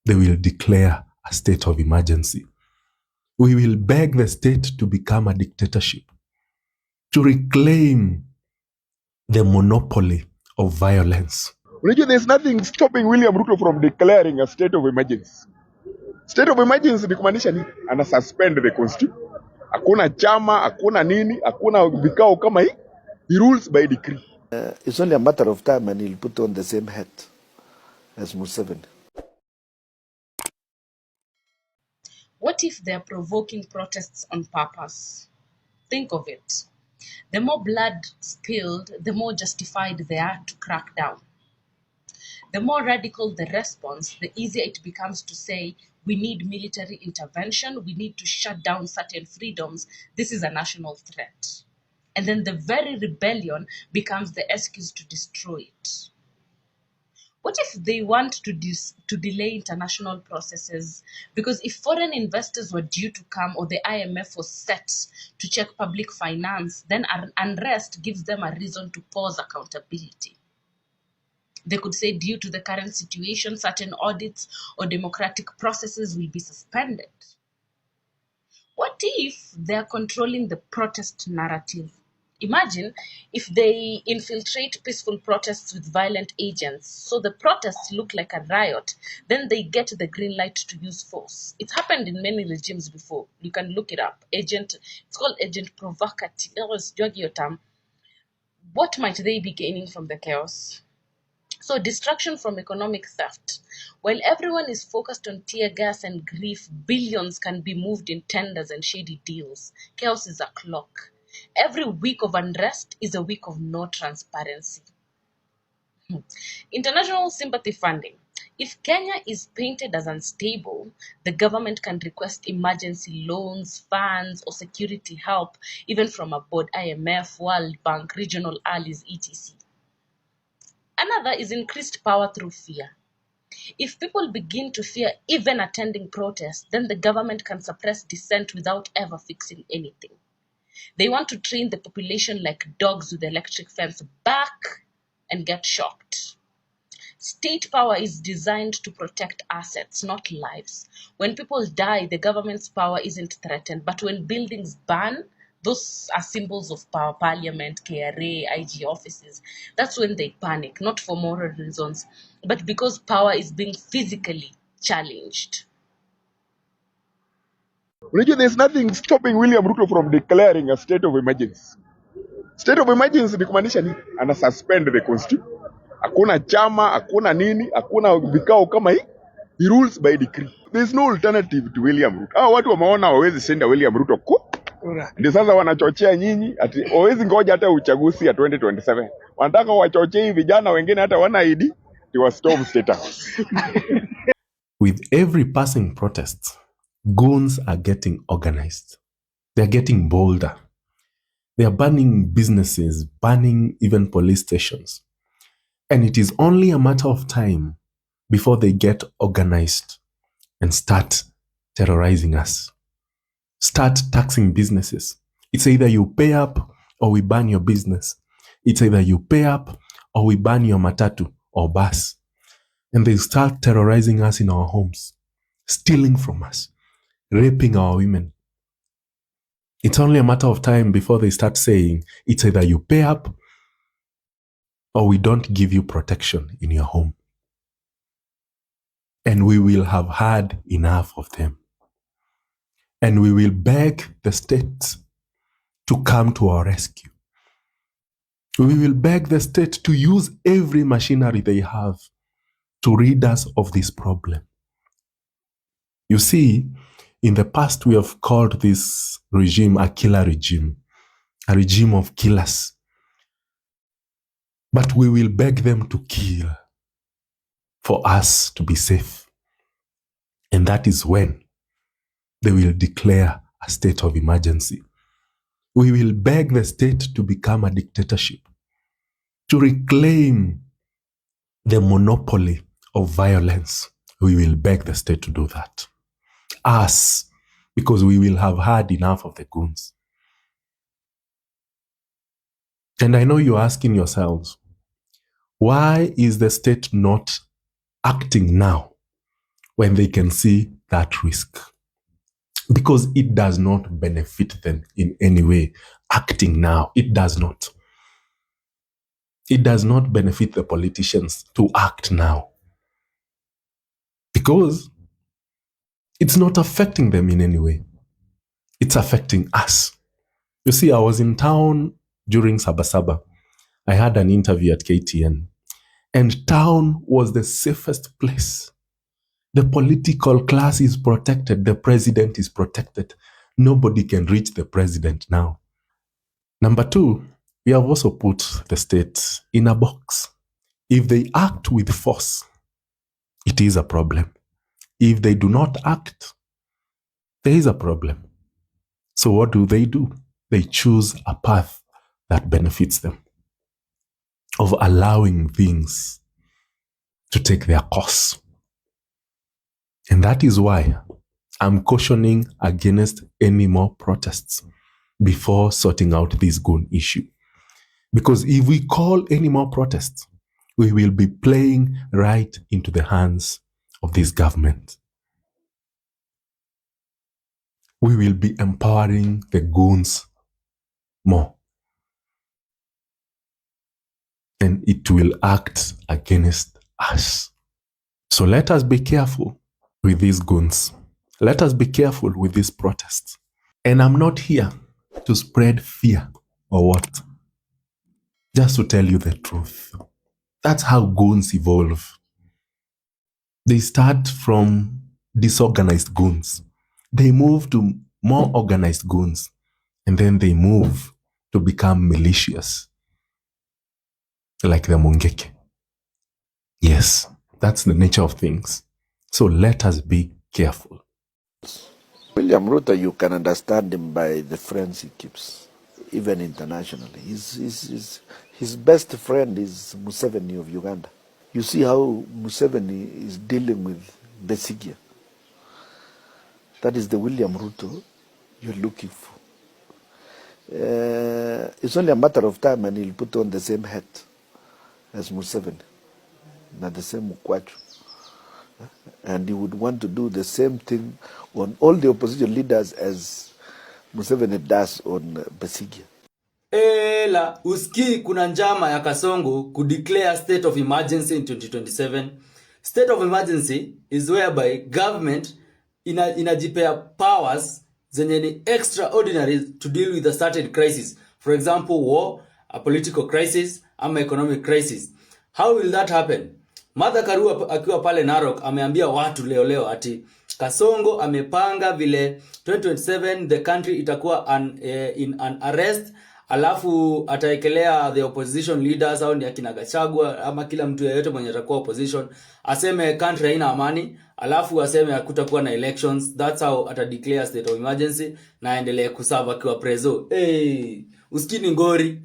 they will declare a state of emergency. We will beg the state to become a dictatorship, to reclaim the monopoly of violence. There's nothing stopping William Ruto from declaring a state of emergency. State of emergency ni kumaanisha nini? Ana suspend the constitution. Hakuna chama, hakuna nini, hakuna vikao kama hii. He rules by decree. It's only a matter of time and he'll put on the same hat as Museveni. What if they're provoking protests on purpose? Think of it. The more blood spilled, the more justified they are to crack down. The more radical the response, the easier it becomes to say, we need military intervention, we need to shut down certain freedoms, this is a national threat. And then the very rebellion becomes the excuse to destroy it. What if they want to delay international processes? Because if foreign investors were due to come or the IMF was set to check public finance, then unrest gives them a reason to pause accountability. They could say due to the current situation, certain audits or democratic processes will be suspended. What if they're controlling the protest narrative? Imagine if they infiltrate peaceful protests with violent agents, so the protests look like a riot, then they get the green light to use force. It's happened in many regimes before. You can look it up. It's called Agent Provocative. What might they be gaining from the chaos? So distraction from economic theft. While everyone is focused on tear gas and grief, billions can be moved in tenders and shady deals. Chaos is a clock. Every week of unrest is a week of no transparency. International sympathy funding. If Kenya is painted as unstable, the government can request emergency loans, funds, or security help, even from abroad, IMF, World Bank, regional allies, etc. Another is increased power through fear. If people begin to fear even attending protests, then the government can suppress dissent without ever fixing anything. They want to train the population like dogs with electric fence back and get shocked. State power is designed to protect assets, not lives. When people die, the government's power isn't threatened, but when buildings burn, those are symbols of power, parliament, KRA, IG offices. That's when they panic, not for moral reasons, but because power is being physically challenged. There's nothing stopping William Ruto from declaring a state of emergency. State of emergency ni kumaanisha nini? Ana suspend the constitution. Hakuna chama, hakuna nini, hakuna vikao kama hii. He rules by decree. There's no alternative to William Ruto. Hao watu wameona hawawezi senda William Ruto ndio sasa wanachochea nyinyi ati hawezi ngoja hata uchaguzi ya 2027. Wanataka wachochee vijana wengine hata wana ID to storm state house. With every passing protest, goons are getting organized. They're getting bolder. They are burning businesses, burning even police stations. And it is only a matter of time before they get organized and start terrorizing us. Start taxing businesses. It's either you pay up or we ban your business. It's either you pay up or we ban your matatu or bus. And they start terrorizing us in our homes, stealing from us, raping our women. It's only a matter of time before they start saying, it's either you pay up or we don't give you protection in your home. And we will have had enough of them. And we will beg the states to come to our rescue. We will beg the state to use every machinery they have to rid us of this problem. You see, in the past we have called this regime a killer regime, a regime of killers. But we will beg them to kill for us to be safe. And that is when they will declare a state of emergency. We will beg the state to become a dictatorship, to reclaim the monopoly of violence. We will beg the state to do that. Us, because we will have had enough of the goons. And I know you're asking yourselves, why is the state not acting now? when they can see that risk. Because it does not benefit them in any way. Acting now, it does not. It does not benefit the politicians to act now. Because it's not affecting them in any way. It's affecting us. You see, I was in town during Sabasaba. I had an interview at KTN. And town was the safest place. The political class is protected. The president is protected. Nobody can reach the president now. Number two, we have also put the state in a box. If they act with force, it is a problem. If they do not act, there is a problem. So what do? They choose a path that benefits them, of allowing things to take their course. And that is why I'm cautioning against any more protests before sorting out this gun issue. Because if we call any more protests, we will be playing right into the hands of this government. We will be empowering the goons more. And it will act against us. So let us be careful with these goons. Let us be careful with these protests. And I'm not here to spread fear or what. Just to tell you the truth. That's how goons evolve. They start from disorganized goons. They move to more organized goons. And then they move to become malicious. Like the Mungeke. Yes, that's the nature of things. So let us be careful. William Ruto, you can understand him by the friends he keeps, even internationally. His best friend is Museveni of Uganda. You see how Museveni is dealing with Besigye. That is the William Ruto you're looking for. It's only a matter of time and he'll put on the same hat as Museveni, not the same Mukwachu. And he would want to do the same thing on all the opposition leaders as Museveni does on Besigye. Ela, uski kuna njama ya Kasongo could declare state of emergency in 2027. State of emergency is whereby government inajipea powers zenye ni extraordinary to deal with a certain crisis. For example, war, a political crisis, ama economic crisis. How will that happen? Martha Karua akiwa pale Narok ameambia watu leo ati Kasongo amepanga vile 2027 the country itakuwa in an arrest, alafu ataekelea the opposition leaders au ni akina Gachagua ama kila mtu yeyote mwenye atakuwa opposition aseme country haina amani, alafu aseme hakutakuwa na elections. That's how ata declare state of emergency na aendelee kuserve akiwa preso. Usikini ngori.